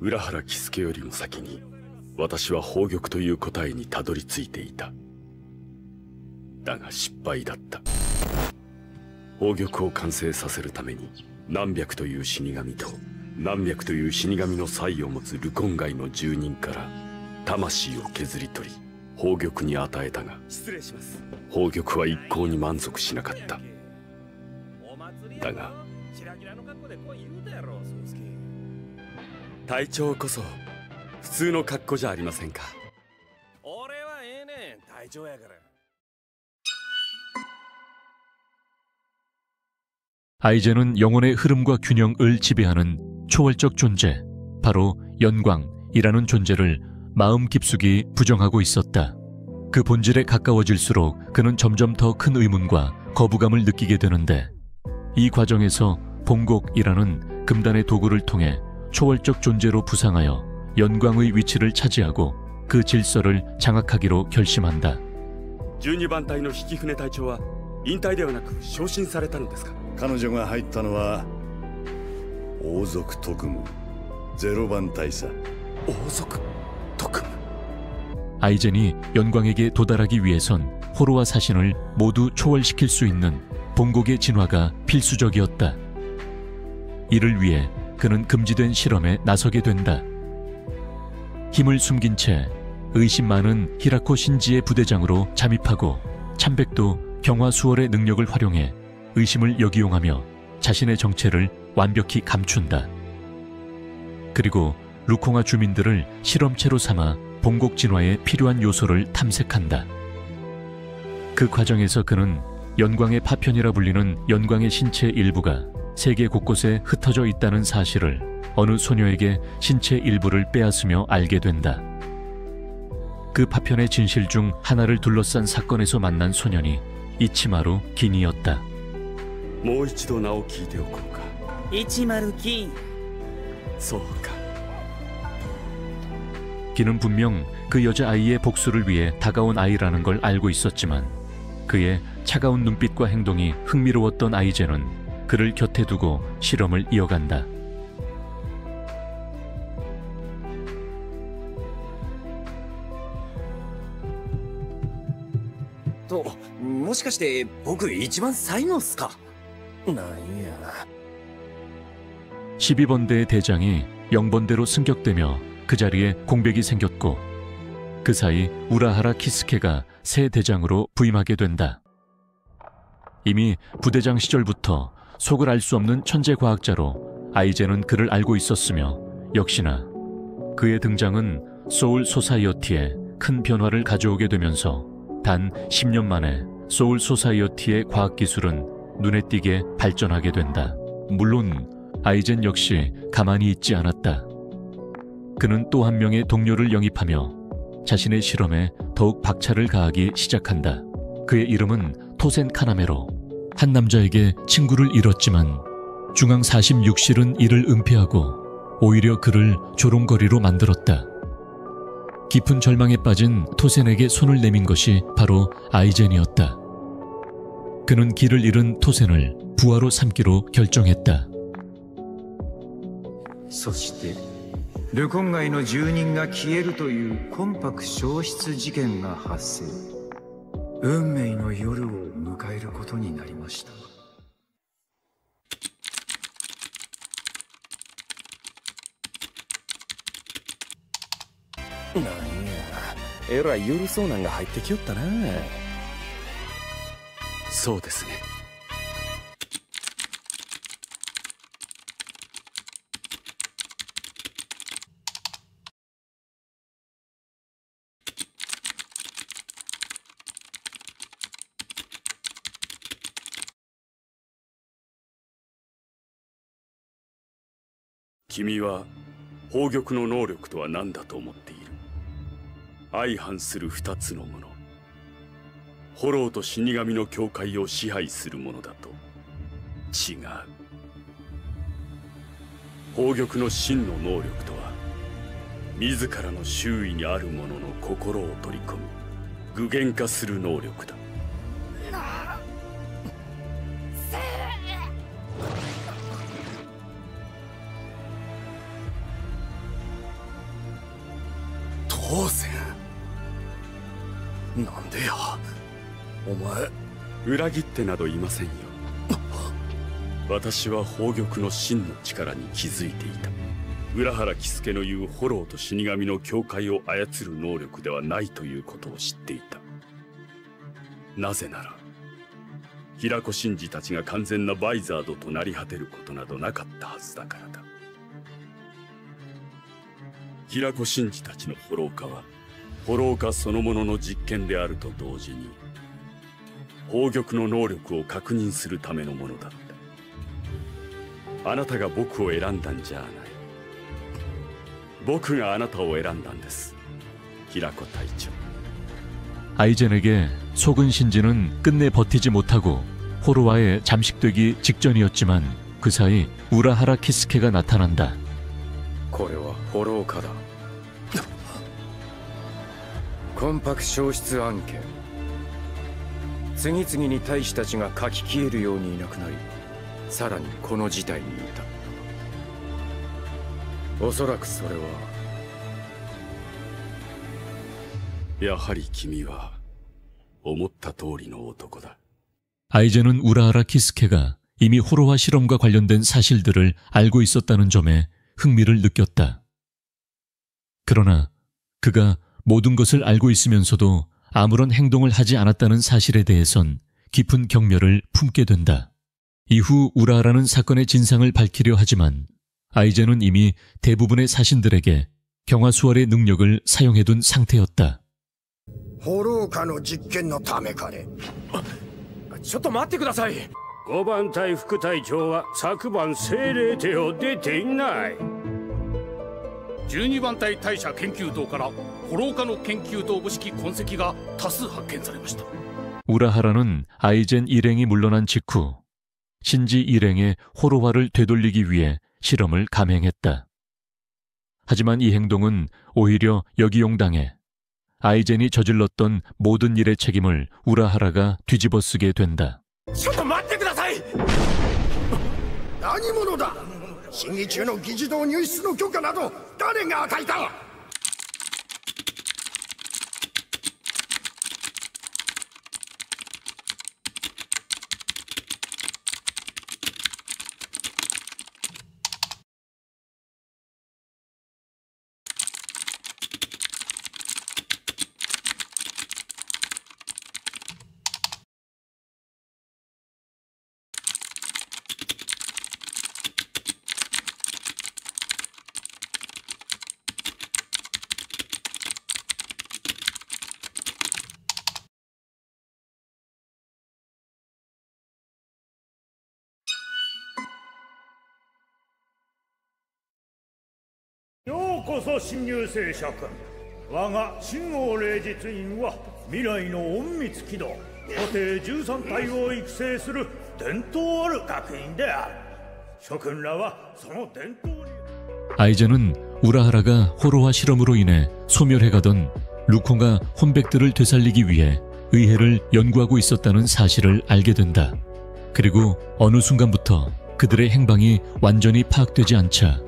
浦原喜助よりも先に私は宝玉という答えにたどり着いていた。だが失敗だった。宝玉を完成させるために何百という死神と何百という死神の才を持つルコン街の住人から魂を削り取り宝玉に与えたが、宝玉は一向に満足しなかった。だが隊長こそ普通の格好じゃありませんか。俺はええねん、隊長やから。 아이젠은 영혼의 흐름과 균형을 지배하는 초월적 존재, 바로 연광이라는 존재를 마음 깊숙이 부정하고 있었다. 그 본질에 가까워질수록 그는 점점 더 큰 의문과 거부감을 느끼게 되는데, 이 과정에서 봉곡이라는 금단의 도구를 통해 초월적 존재로 부상하여 연광의 위치를 차지하고 그 질서를 장악하기로 결심한다. 12番隊の引舟隊長は引退ではなく昇進されたのですか。彼女が入ったのは王族特務0番隊さ。王族特務。 아이젠이 연광에게 도달하기 위해선 호로와 사신을 모두 초월시킬 수 있는 봉곡의 진화가 필수적이었다. 이를 위해 그는 금지된 실험에 나서게 된다. 힘을 숨긴 채 의심 많은 히라코 신지의 부대장으로 잠입하고 참백도 경화수월의 능력을 활용해 의심을 역이용하며 자신의 정체를 완벽히 감춘다. 그리고 루콩아 주민들을 실험체로 삼아 봉곡 진화에 필요한 요소를 탐색한다. 그 과정에서 그는 연광의 파편이라 불리는 연광의 신체 일부가 세계 곳곳에 흩어져 있다는 사실을 어느 소녀에게 신체 일부를 빼앗으며 알게 된다. 그 파편의 진실 중 하나를 둘러싼 사건에서 만난 소년이 이치마루 긴이었다. もう一度名を聞いておこうか。10金。そうか。 긴은 분명 그 여자아이의 복수를 위해 다가온 아이라는 걸 알고 있었지만 그의 차가운 눈빛과 행동이 흥미로웠던 아이젠은 그를 곁에 두고 실험을 이어간다. と、もしかして僕一番最後っすか。なんや。 12번대의 대장이 0번대로 승격되며 그 자리에 공백이 생겼고 그 사이 우라하라 키스케가 새 대장으로 부임하게 된다. 이미 부대장 시절부터 속을 알 수 없는 천재 과학자로 아이젠은 그를 알고 있었으며 역시나 그의 등장은 소울 소사이어티에 큰 변화를 가져오게 되면서 단 10년 만에 소울 소사이어티의 과학기술은 눈에 띄게 발전하게 된다. 물론 아이젠 역시 가만히 있지 않았다. 그는 또 한 명의 동료를 영입하며 자신의 실험에 더욱 박차를 가하기 시작한다. 그의 이름은 토센 카나메로. 한 남자에게 친구를 잃었지만 중앙 46실은 이를 은폐하고 오히려 그를 조롱거리로 만들었다. 깊은 절망에 빠진 토센에게 손을 내민 것이 바로 아이젠이었다. 그는 길을 잃은 토센을 부하로 삼기로 결정했다. そしてルコン街の住人が消えるという魂魄消失事件が発生。運命の夜を迎えることになりました。なんや、えらい緩そうなんが入ってきよったな。そうですね。君は宝玉の能力とは何だと思っている。相反する2つのもの。ホローと死神の境界を支配するものだと。違う。宝玉の真の能力とは自らの周囲にあるものの心を取り込み具現化する能力だ。王翦、なんでやお前。裏切ってなどいませんよ。私は宝玉の真の力に気づいていた。浦原喜助の言うホローと死神の境界を操る能力ではないということを知っていた。なぜなら平子真司たちが完全なバイザードとなり果てることなどなかったはずだからだ。平子真司たちのホロー化はホロー化そのものの実験であると同時に宝玉の能力を確認するためのものだった。あなたが僕を選んだんじゃない。僕があなたを選んだんです、平子隊長。 아이젠에게 속은 신지는 끝내 버티지 못하고 호로와에 잠식되기 직전이었지만 그 사이 우라하라 키스케가 나타난다. これはホロー化だ。魂魄消失案件。次々に大使たちが書き消えるようにいなくなり、さらにこの事態に至った。おそらくそれはやはり君は思った通りの男だ。 아이젠은 우라하라 키스케가 이미 호로와 실험과 관련된 사실들을 알고 있었다는 점에 흥미를 느꼈다. 그러나 그가 모든 것을 알고 있으면서도 아무런 행동을 하지 않았다는 사실에 대해선 깊은 경멸을 품게 된다. 이후 우라하라는 사건의 진상을 밝히려 하지만 아이젠은 이미 대부분의 사신들에게 경화수월의 능력을 사용해둔 상태였다. ホロー化の実験のためかね。ちょっと待ってください。5番隊副隊長は昨晩精霊手を出ていない。12番隊大社研究棟からホロー化の研究棟母式痕跡が多数発見されました。 우라하라는 아이젠 일행이 물러난 직후 신지 일행의 호로화를 되돌리기 위해 실험을 감행했다. 하지만 이 행동은 오히려 역이용당해 아이젠이 저질렀던 모든 일의 책임을 우라하라가 뒤집어쓰게 된다. ちょっと待ってください。何者だ。審議中の議事堂入室の許可など誰が与えた。ようこそ新入生諸君。我が新王霊実院は未来の隠密機動固定13体を育成する伝統ある学院である。諸君らはその伝統に。 아이젠은 우라하라가 호로화 실험으로 인해 소멸해가던 루콩과 혼백들을 되살리기 위해 의해를 연구하고 있었다는 사실을 알게 된다. 그리고 어느 순간부터 그들의 행방이 완전히 파악되지 않자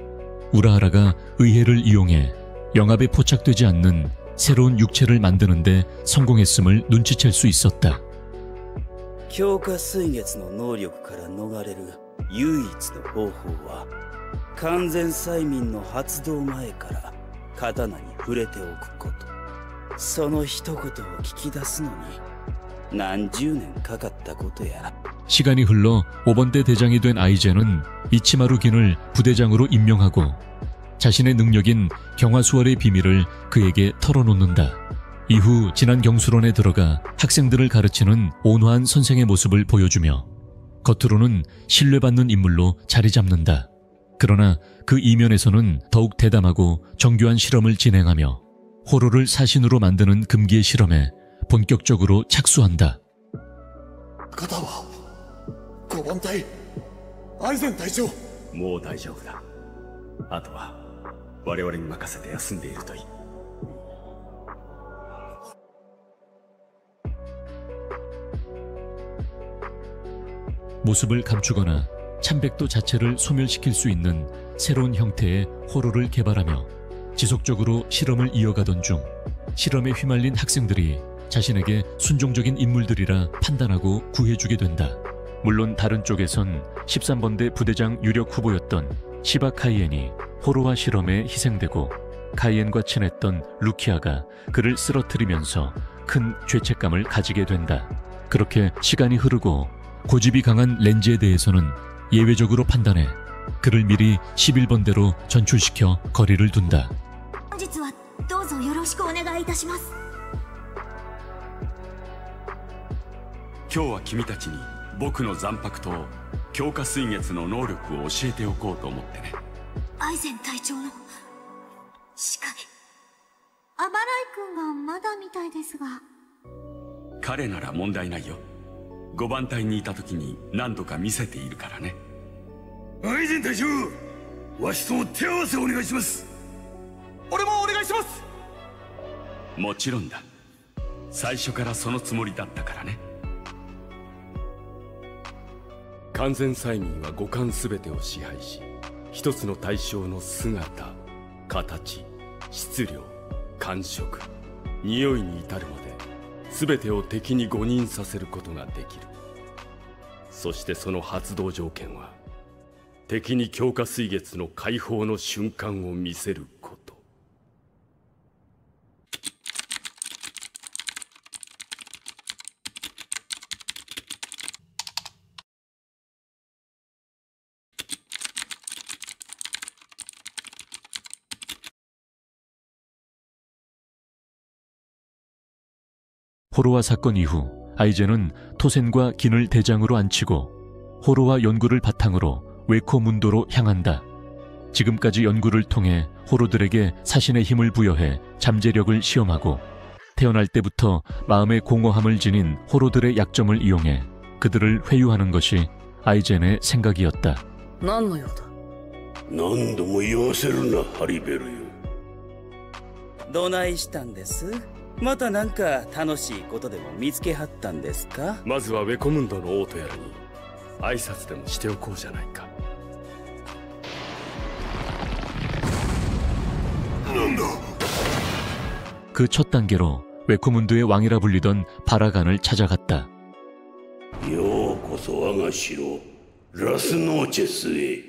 우라하라가 의해를 이용해 영합에 포착되지 않는 새로운 육체를 만드는데 성공했음을 눈치챌 수 있었다. 強化水月の能力から逃れる唯一の方法は完全催眠の発動前から刀に触れておくこと。その一言を聞き出すのに何十年かかったことや。 시간이 흘러 5번대 대장이 된 아이젠은 이치마루긴을 부대장으로 임명하고 자신의 능력인 경화수월의 비밀을 그에게 털어놓는다. 이후 진한 경수론에 들어가 학생들을 가르치는 온화한 선생의 모습을 보여주며 겉으로는 신뢰받는 인물로 자리 잡는다. 그러나 그 이면에서는 더욱 대담하고 정교한 실험을 진행하며 호로를 사신으로 만드는 금기의 실험에 본격적으로 착수한다. 方は5番隊アイゼン隊長。もう大丈夫だ。あとは我々に任せて休んでいるといい。 모습을 감추거나 참백도 자체를 소멸시킬 수 있는 새로운 형태의 호로를 개발하며 지속적으로 실험을 이어가던 중 실험에 휘말린 학생들이 자신에게 순종적인 인물들이라 판단하고 구해주게 된다. 물론 다른 쪽에선 13번대 부대장 유력 후보였던 시바 카이엔이 호로와 실험에 희생되고 카이엔과 친했던 루키아가 그를 쓰러뜨리면서 큰 죄책감을 가지게 된다. 그렇게 시간이 흐르고 고집이 강한 렌즈에 대해서는 예외적으로 판단해 그를 미리 11번대로 전출시켜 거리를 둔다. 本日はどうぞよろしくお願いいたします。今日は君たちに僕の残白と強化水月の能力を教えておこうと思ってね。アイゼン隊長の視界。アバライ君がまだみたいですが。彼なら問題ないよ。5番隊にいた時に何度か見せているからね。アイゼン隊長、わしとも手合わせお願いします。俺もお願いします。もちろんだ。最初からそのつもりだったからね。完全催眠は五感すべてを支配し、一つの対象の姿、形、質量、感触、匂いに至るまで全てを敵に誤認させることができる。そしてその発動条件は敵に強化水月の解放の瞬間を見せること。호로와 사건 이후 아이젠은 토센과 긴을 대장으로 앉히고 호로와 연구를 바탕으로 웨코문도로 향한다. 지금까지 연구를 통해 호로들에게 사신의 힘을 부여해 잠재력을 시험하고 태어날 때부터 마음의 공허함을 지닌 호로들의 약점을 이용해 그들을 회유하는 것이 아이젠의 생각이었다. 何の用だ。何度も言わせるな、ハリベルよ。どないしたんです？またなんか楽しいことでも見つけはったんですか？まずはウェコムンドの王とやらに挨拶でもしておこうじゃないか。なんだ。 그 첫 단계로 웨코문드의 왕이라 불리던 바라간을 찾아갔다. ようこそ我が城ラスノーチェスへ。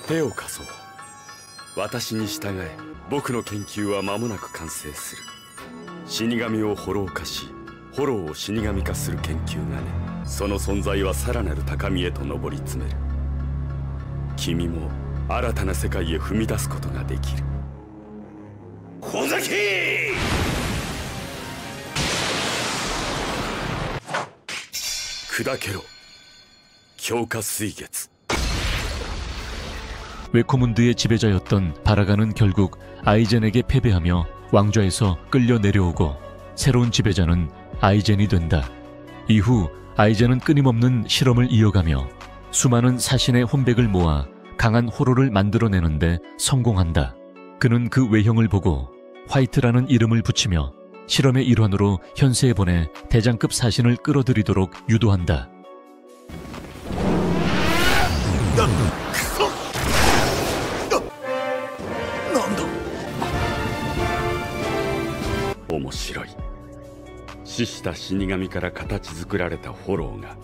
手を貸そう。私に従え。僕の研究は間もなく完成する。死神をホロー化し、ホローを死神化する研究がね。その存在はさらなる高みへと上り詰める。君も新たな世界へ踏み出すことができる。小崎！砕けろ。強化水月。 웨코문드의 지배자였던 바라간은 결국 아이젠에게 패배하며 왕좌에서 끌려 내려오고 새로운 지배자는 아이젠이 된다. 이후 아이젠은 끊임없는 실험을 이어가며 수많은 사신의 혼백을 모아 강한 호로를 만들어내는데 성공한다. 그는 그 외형을 보고 화이트라는 이름을 붙이며 실험의 일환으로 현세에 보내 대장급 사신을 끌어들이도록 유도한다. 面白い。死した死神から形作られたホローが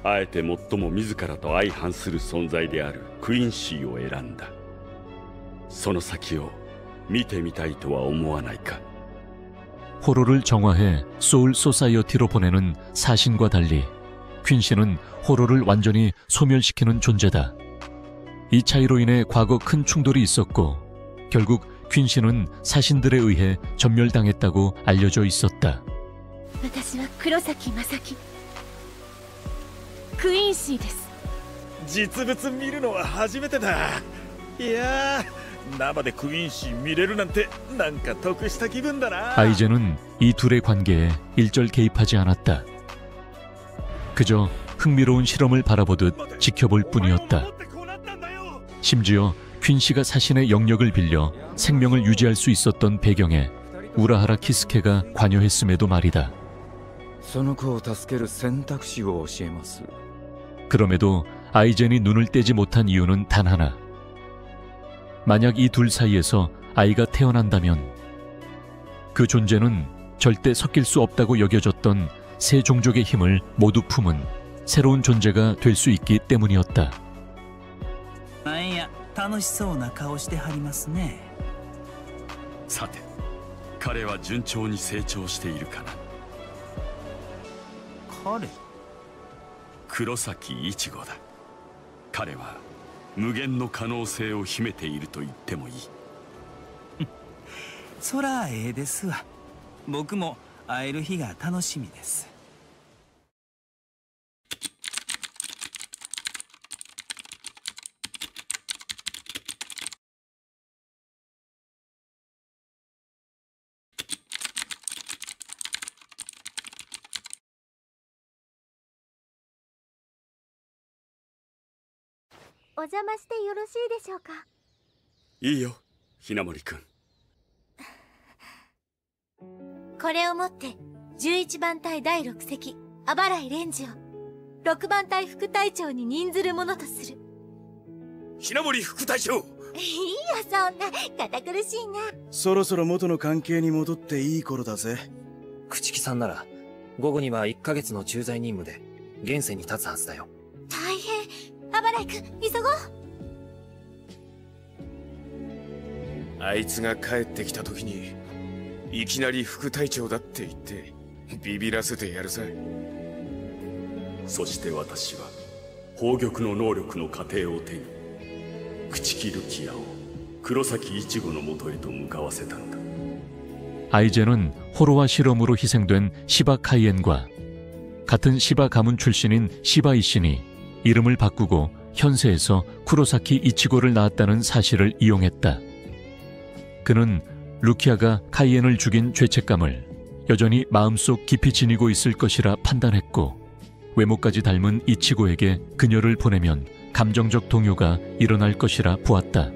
あえて最も自らと相反する存在であるクインシーを選んだ。その先を見てみたいとは思わないか。 호로를 정화해 소울 소사이어티로 보내는 사신과 달리 퀸시는 호로를 완전히 소멸시키는 존재다. 이 차이로 인해 과거 큰 충돌이 있었고 결국 퀸시는 사신들에 의해 전멸당했다고 알려져 있었다. 私は黒崎正樹。クインシーです。実物見るのは初めてだ。いやー、生でクイーンシー見れるなんてなんか得した気分だな。 아이젠은 이 둘의 관계에 일절 개입하지 않았다. 그저 흥미로운 실험을 바라보듯 지켜볼 뿐이었다. 심지어 퀸시가 사신의 영역을 빌려 생명을 유지할 수 있었던 배경에 우라하라 키스케가 관여했음에도 말이다. その子を助ける選択肢を教えます。 그럼에도 아이젠이 눈을 떼지 못한 이유는 단 하나. 만약 이 둘 사이에서 아이가 태어난다면 그 존재는 절대 섞일 수 없다고 여겨졌던 세 종족의 힘을 모두 품은 새로운 존재가 될 수 있기 때문이었다. なんや楽しそうな顔してはりますね。さて、彼は順調に成長しているかな。彼？黒崎一護だ。彼は無限の可能性を秘めていると言ってもいい。そらええですわ。僕も会える日が楽しみです。お邪魔してよろしいでしょうか。いいよ、ひなもりくん。これをもって11番隊第6隻あばらいレンジを6番隊副隊長に任ずるものとする。ひなもり副隊長。いいよ、そんな堅苦しいな。そろそろ元の関係に戻っていい頃だぜ。朽木さんなら午後には1ヶ月の駐在任務で現世に立つはずだよ。大変。あばらいくん、急ごう。あいつが帰ってきた時にいきなり副隊長だって言ってビビらせてやるさ。そして私は宝玉の能力の過程を手に朽木ルキアを黒崎一護のもとへと向かわせたんだ。 아이젠은 호로와 실험으로 희생된 시바 카이엔과 같은 시바 가문 출신인 시바 이신이 이름을 바꾸고 현세에서 쿠로사키 이치고를 낳았다는 사실을 이용했다. 그는 루키아가 카이엔을 죽인 죄책감을 여전히 마음속 깊이 지니고 있을 것이라 판단했고 외모까지 닮은 이치고에게 그녀를 보내면 감정적 동요가 일어날 것이라 보았다.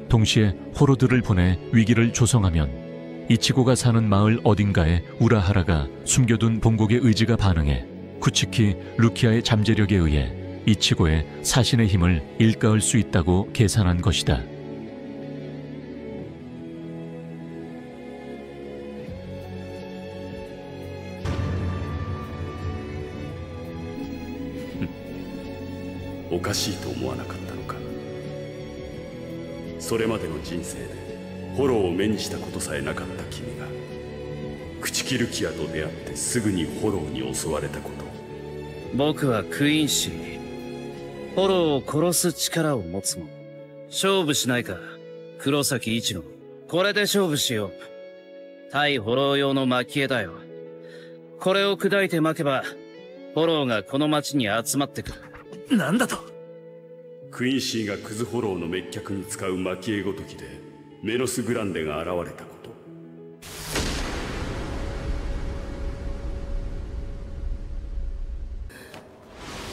동시에 호로들을 보내 위기를 조성하면 이치고가 사는 마을 어딘가에 우라하라가 숨겨둔 본국의 의지가 반응해 쿠치키 루키아의 잠재력에 의해 이치고의 사신의 힘을 일가할 수 있다고 계산한 것이다.「おかしいと思わなかったのか。それまでの人生でホローを目にしたことさえなかった君が朽木ルキアと出会ってすぐにホローに襲われたこと。僕はクイーンシー。ホローを殺す力を持つもん。勝負しないか、黒崎一護。これで勝負しよう。対ホロー用の蒔絵だよ。これを砕いて巻けばホローがこの町に集まってくる。なんだと。クイーンシーがクズホローの滅却に使う蒔絵ごときでメノスグランデが現れたこと。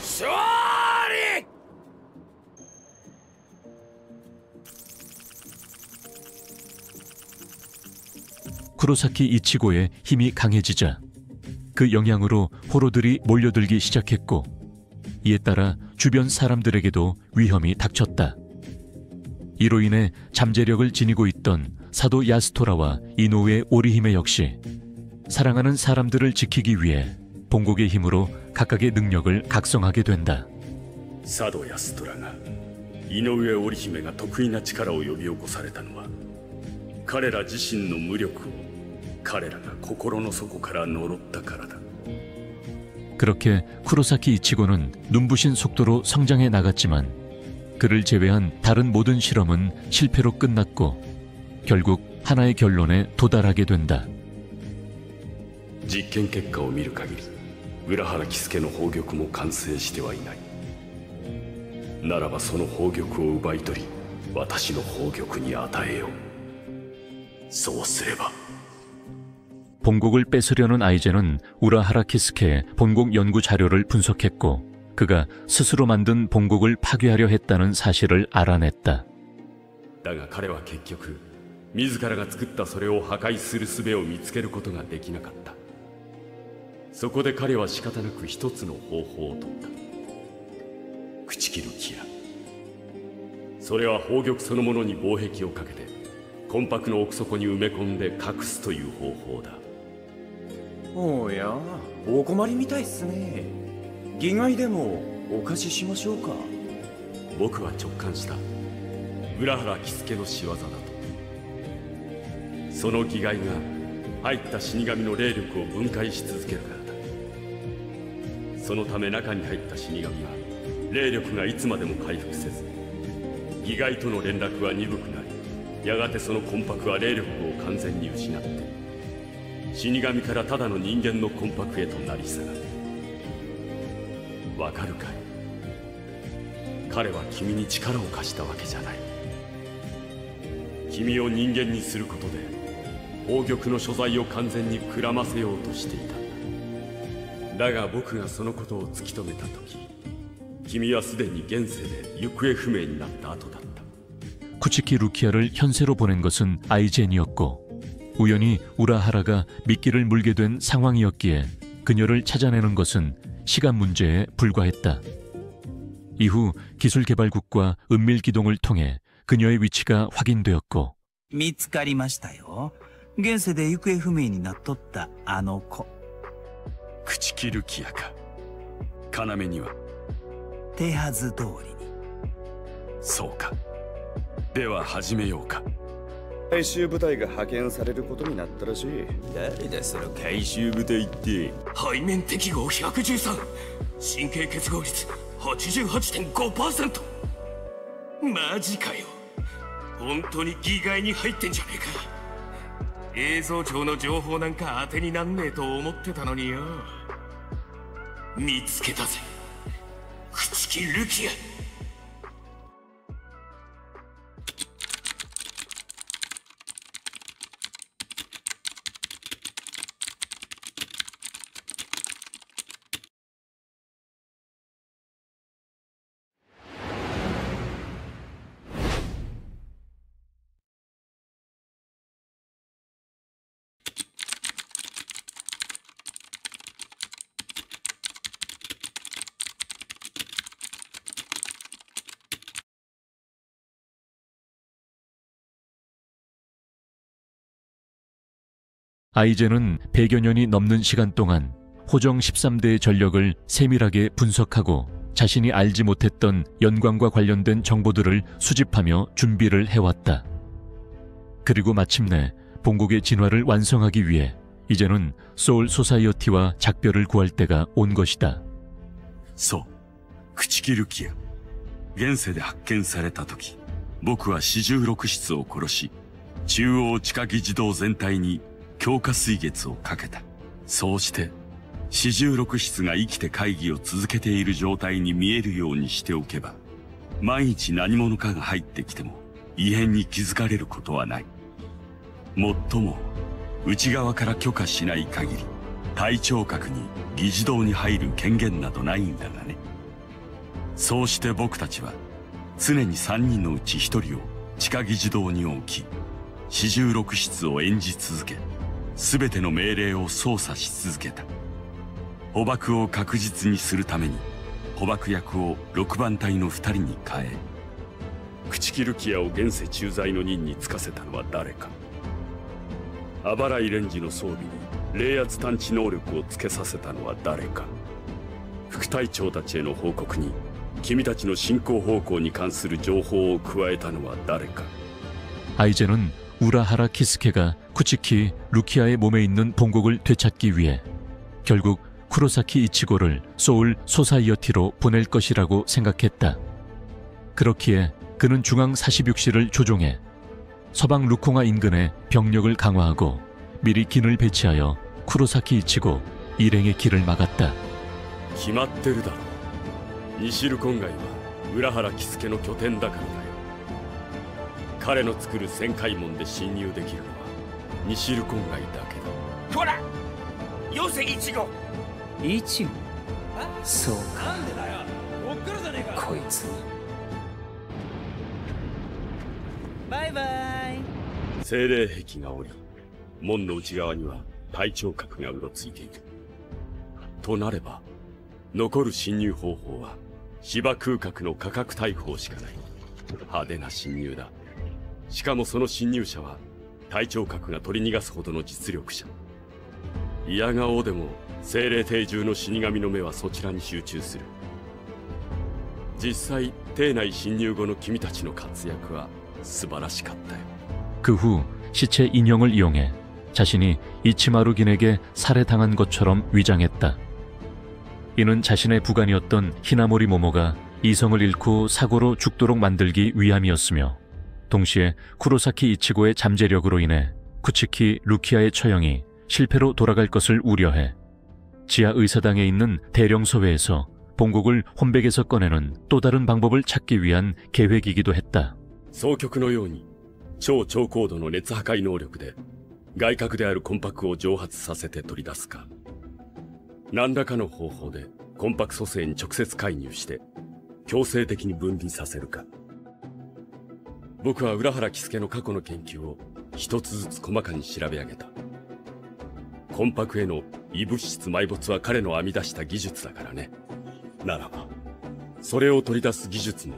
勝利！ 쿠로사키 이치고의 힘이 강해지자 그 영향으로 호로들이 몰려들기 시작했고 이에 따라 주변 사람들에게도 위험이 닥쳤다. 이로 인해 잠재력을 지니고 있던 사도 야스토라와 이노우의 오리히메 역시 사랑하는 사람들을 지키기 위해 본국의 힘으로 각각의 능력을 각성하게 된다. サド・ヤストラが井上織姫が得意な力を呼び起こされたのは彼ら自身の無力を彼らが心の底から呪ったからだ. 그렇게 쿠로사키 이치고는 눈부신 속도로 성장해 나갔지만 그를 제외한 다른 모든 실험은 실패로 끝났고 결국 하나의 결론에 도달하게 된다. 実験結果を見る限り浦原喜助の宝玉も完成してはいない。ならばその宝玉を奪い取り私の宝玉に与えよう。そうすれば 본국을 뺏으려는 아이젠은 우라하라 키스케의 본국 연구 자료를 분석했고 그가 스스로 만든 본국을 파괴하려 했다는 사실을 알아냈다. だが彼は結局自らが作ったそれを破壊する術を見つけることができなかった。そこで彼は仕方なく一つの方法を取った。朽木ルキア。それは宝玉そのものに防壁をかけて魂魄の奥底に埋め込んで隠すという方法だ。おや、お困りみたいっすね。義害でもお貸ししましょうか。僕は直感した。浦原喜助の仕業だと。その義害が入った死神の霊力を分解し続けるからだ。そのため中に入った死神は霊力がいつまでも回復せず、義害との連絡は鈍くなり、やがてその魂魄は霊力を完全に失って死神からただの人間の魂魄へとなり下がる。わかるかい？彼は君に力を貸したわけじゃない。君を人間にすることで宝玉の所在を完全にくらませようとしていた。だが僕がそのことを突き止めた時、君はすでに現世で行方不明になった後だった。 쿠치키 루키아를 현세로 보낸 것은 아이젠이었고 우연히 우라하라가 미끼를 물게 된 상황이었기에 그녀를 찾아내는 것은 시간 문제에 불과했다. 이후 기술개발국과 은밀기동을 통해 그녀의 위치가 확인되었고 見つかりましたよ。現世で行方不明になっとったあの子。朽木ルキアか。要には手はず通りに。そうか。では始めようか。回収部隊が派遣されることになったらしい。誰だその回収部隊って。背面適合113、神経結合率 88.5%。 マジかよ。本当に義害に入ってんじゃねえか。映像庁の情報なんか当てになんねえと思ってたのによ。見つけたぜ、朽木ルキア。아이젠은 100여 년이 넘는 시간 동안 호정 13대의 전력을 세밀하게 분석하고 자신이 알지 못했던 연관과 관련된 정보들을 수집하며 준비를 해왔다. 그리고 마침내 본국의 진화를 완성하기 위해 이제는 소울 소사이어티와 작별을 구할 때가 온 것이다. そう、朽木ルキア。現世で発見された時、僕は四十六室を殺し、中央地下議事堂全体に強化水月をかけた。そうして四十六室が生きて会議を続けている状態に見えるようにしておけば、万一何者かが入ってきても異変に気づかれることはない。もっとも内側から許可しない限り隊長格に議事堂に入る権限などないんだがね。そうして僕たちは常に3人のうち1人を地下議事堂に置き、四十六室を演じ続け、全ての命令を操作し続けた。捕獲を確実にするために捕獲役を6番隊の2人に変え、朽木ルキアを現世駐在の任に就かせたのは誰か。アバライレンジの装備に冷圧探知能力をつけさせたのは誰か。副隊長たちへの報告に君たちの進行方向に関する情報を加えたのは誰か。 아이젠은 우라하라 키스케가 쿠치키 루키아의 몸에 있는 본국을 되찾기 위해 결국 쿠로사키 이치고를 소울 소사이어티로 보낼 것이라고 생각했다. 그렇기에 그는 중앙 46시를 조종해 서방 루콩아 인근에 병력을 강화하고 미리 긴을 배치하여 쿠로사키 이치고 일행의 길을 막았다. 決まってるだろう。西ルコン街は浦原喜助の拠点だからだよ。彼の作る旋回門で侵入できるのは西ルコン街だけだ。ほら、寄せ1号。1号。そうか。なんでだよ。おっくるじゃねえか。こいつ。バイバイ。精霊壁がおり、門の内側には隊長格がうろついている。となれば、残る侵入方法は芝空格の価格大砲しかない。派手な侵入だ。しかもその侵入者は隊長格が取り逃がすほどの実力者。嫌顔でも精霊帝獣の死神の目はそちらに集中する。実際帝内侵入後の君たちの活躍は素晴らしかったよ。 그 후 시체 인형을 이용해 자신이 이치마루긴에게 살해당한 것처럼 위장했다. 이는 자신의 부관이었던 히나모리 모모가 이성을 잃고 사고로 죽도록 만들기 위함이었으며, 동시에 쿠로사키 이치고의 잠재력으로 인해 쿠치키 루키아의 처형이 실패로 돌아갈 것을 우려해 지하 의사당에 있는 대령 소회에서 본국을 혼백에서 꺼내는 또 다른 방법을 찾기 위한 계획이기도 했다. 総局のように超超高度の熱破壊能力で外核である魂魄を蒸発させて取り出すか、何らかの方法で魂魄組成に直接介入して強制的に分離させるか。僕は浦原喜助の過去の研究を一つずつ細かに調べ上げた。魂魄への異物質埋没は彼の編み出した技術だからね。ならばそれを取り出す技術も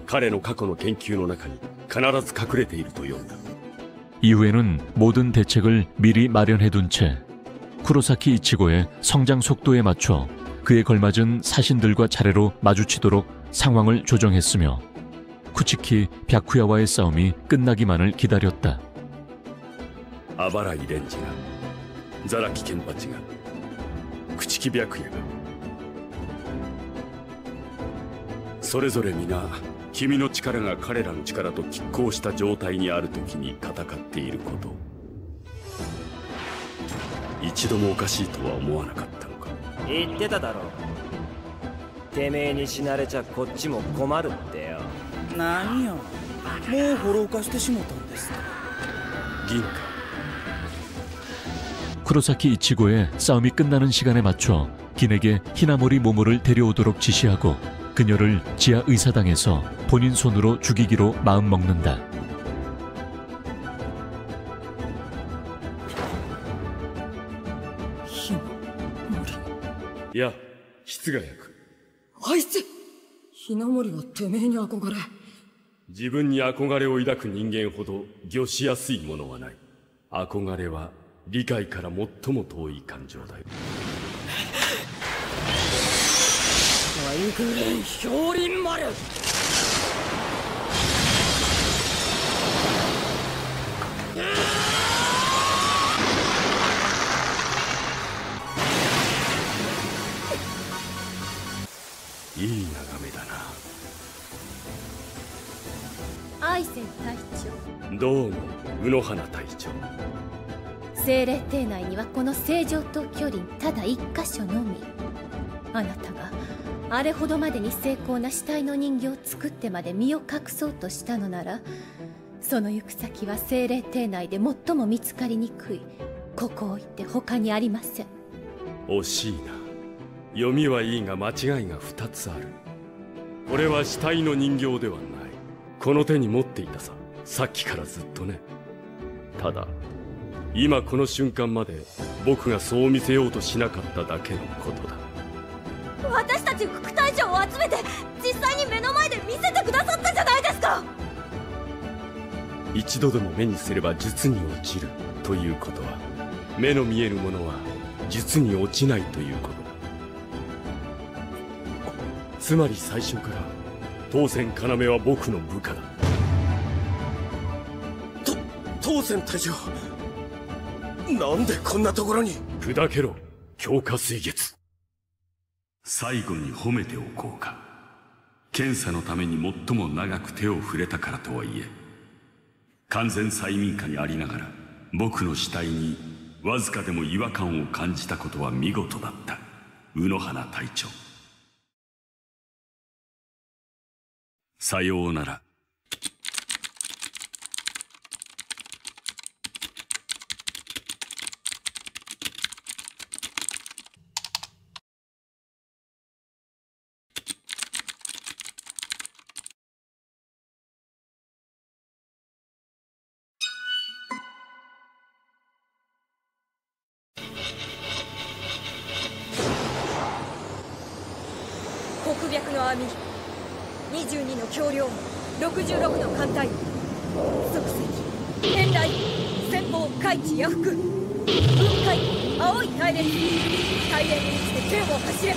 彼の過去の研究の中に必ず隠れていると読んだ。 이후에는 모든 대책을 미리 마련해둔 채 쿠로사키 이치고의 성장 속도에 맞춰 그에 걸맞은 사신들과 차례로 마주치도록 상황을 조정했으며, 쿠치키 벽쿠야와의 싸움이 끝나기만을 기다렸다. アバライレンジが、ザラキケンパチが、朽木白夜が、それぞれ皆君の力が彼らの力と拮抗した状態にある時に戦っていること、一度もおかしいとは思わなかったのか。言ってただろう。てめえに死なれちゃこっちも困るってよ。何よ、もうフォロー化してしもたんですか。銀貨 쿠로사키 이치고의 싸움이 끝나는 시간에 맞춰 긴에게 히나모리 모모를 데려오도록 지시하고 그녀를 지하 의사당에서 본인 손으로 죽이기로 마음먹는다. いや、室外役。あいつ、ひなもりはてめえに憧れ。自分に憧れを抱く人間ほど御しやすいものはない。憧れは理解から最も遠い感情だよ。アイグレン氷林丸。いい眺めだな。アイセン隊長。どうも、卯の花隊長。精霊帝内にはこの正常と距離ただ一箇所のみ。あなたがあれほどまでに精巧な死体の人形を作ってまで身を隠そうとしたのなら、その行く先は精霊帝内で最も見つかりにくいここを置いて他にありません。惜しいな。読みはいいが間違いが2つある。これは死体の人形ではない。この手に持っていたさ、さっきからずっとね。ただ今この瞬間まで僕がそう見せようとしなかっただけのことだ。私たち副隊長を集めて実際に目の前で見せてくださったじゃないですか。一度でも目にすれば術に落ちるということは、目の見えるものは術に落ちないということだ。つまり最初から当然要は僕の部下だ。当然隊長、なんでこんなところに。砕けろ強化水月。最後に褒めておこうか。検査のために最も長く手を触れたからとはいえ、完全催眠下にありながら僕の死体にわずかでも違和感を感じたことは見事だった。卯の花隊長、さようなら。黒白の網、22の橋梁、66の艦隊、即席遠来先方海地夜福雲海青い隊列、大連にして剣を走れ。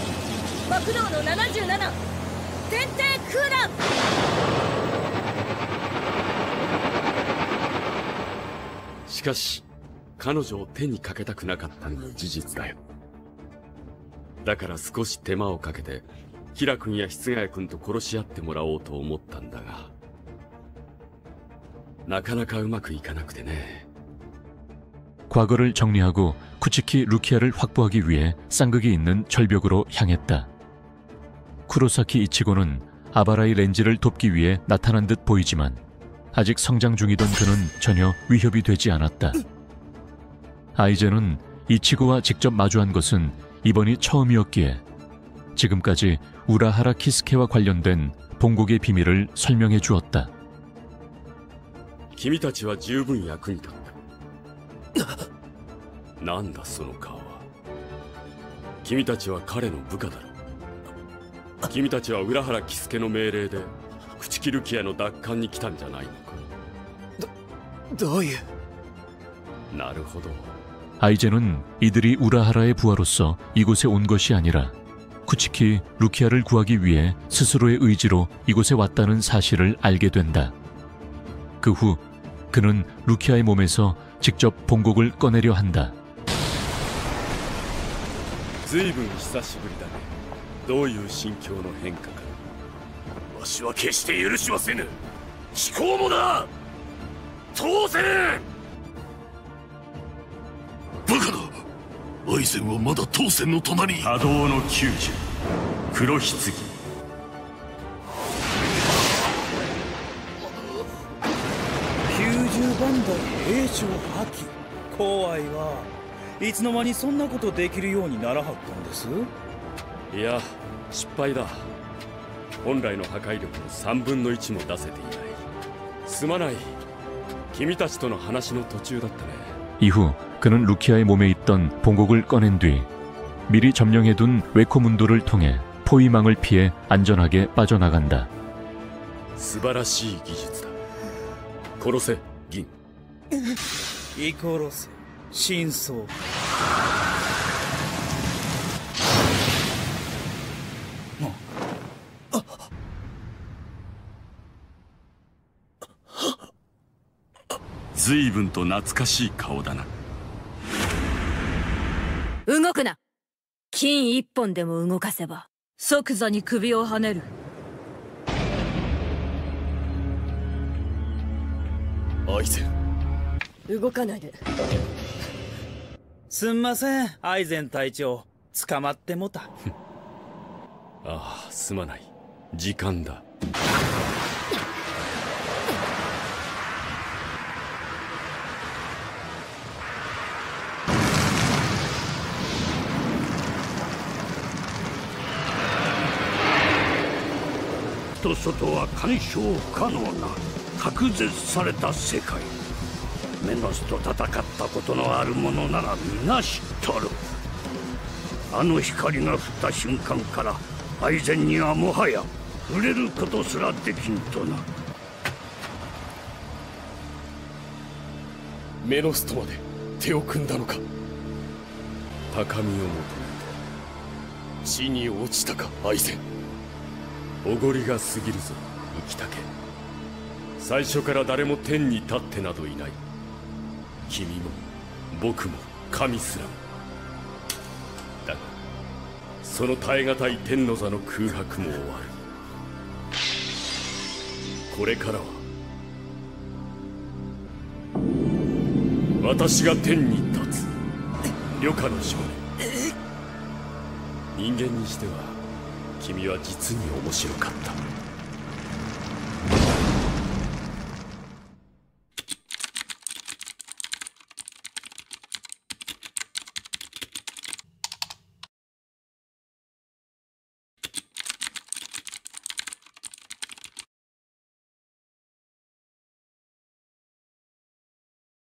幕道の77天帝空弾。しかし彼女を手にかけたくなかったのは事実だよ。だから少し手間をかけてキラ君や室ヶ谷君と殺し合ってもらおうと思ったんだが、なかなかうまくいかなくてね。 과거를 정리하고 쿠치키 루키아를 확보하기 위해 쌍극이 있는 절벽으로 향했다. 쿠로사키 이치고는 아바라의 렌즈를 돕기 위해 나타난 듯 보이지만 아직 성장 중이던 그는 전혀 위협이 되지 않았다. 아이젠은 이치고와 직접 마주한 것은 이번이 처음이었기에 지금까지 우라하라 키스케와 관련된 본국의 비밀을 설명해 주었다. 君たちは十分役に立った。なんだその顔は。君たちは彼の部下だろ。君たちは浦原喜助の命令で朽木ルキアの奪還に来たんじゃないのか。どういう。なるほど。 아이젠은 이들이 우라하라의 부하로서 이곳에 온 것이 아니라 쿠치키 루키아를 구하기 위해 스스로의 의지로 이곳에 왔다는 사실을 알게 된다. 그 후 그는 루키아의 몸에서 직접 본곡을 꺼내려 한다. ずいぶん久しぶりだね。どういう心境の変化か。わしは決して許しませぬ。飛行もだ。当然。バカだ。アイゼンはまだ当選の隣に。波動の90黒棺。90番台兵将破棄。怖いわ。いつの間にそんなことできるようにならはったんです。いや失敗だ。本来の破壊力の3分の1も出せていない。すまない。君たちとの話の途中だったね。 이후 그는 루키아의 몸에 있던 본곡을 꺼낸 뒤 미리 점령해둔 웨코문도를 통해 포위망을 피해 안전하게 빠져나간다. 素晴らしい技術だ。殺せ銀。イコロス真相。随分と懐かしい顔だな。動くな。金一本でも動かせば即座に首をはねる。アイゼン動かないで。すんませんアイゼン隊長、捕まってもた。ああすまない。時間だ。 と外は干渉不可能な隔絶された世界。メノスと戦ったことのある者なら皆知っとる。あの光が降った瞬間からアイゼンにはもはや触れることすらできんとな。メノスとまで手を組んだのか。高みを求めて地に落ちたかアイゼン。 おごりが過ぎるぞ浮竹。最初から誰も天に立ってなどいない。君も僕も神すらも。だがその耐え難い天の座の空白も終わる。これからは私が天に立つ。旅客の少年。人間にしては 君は実に面白かった。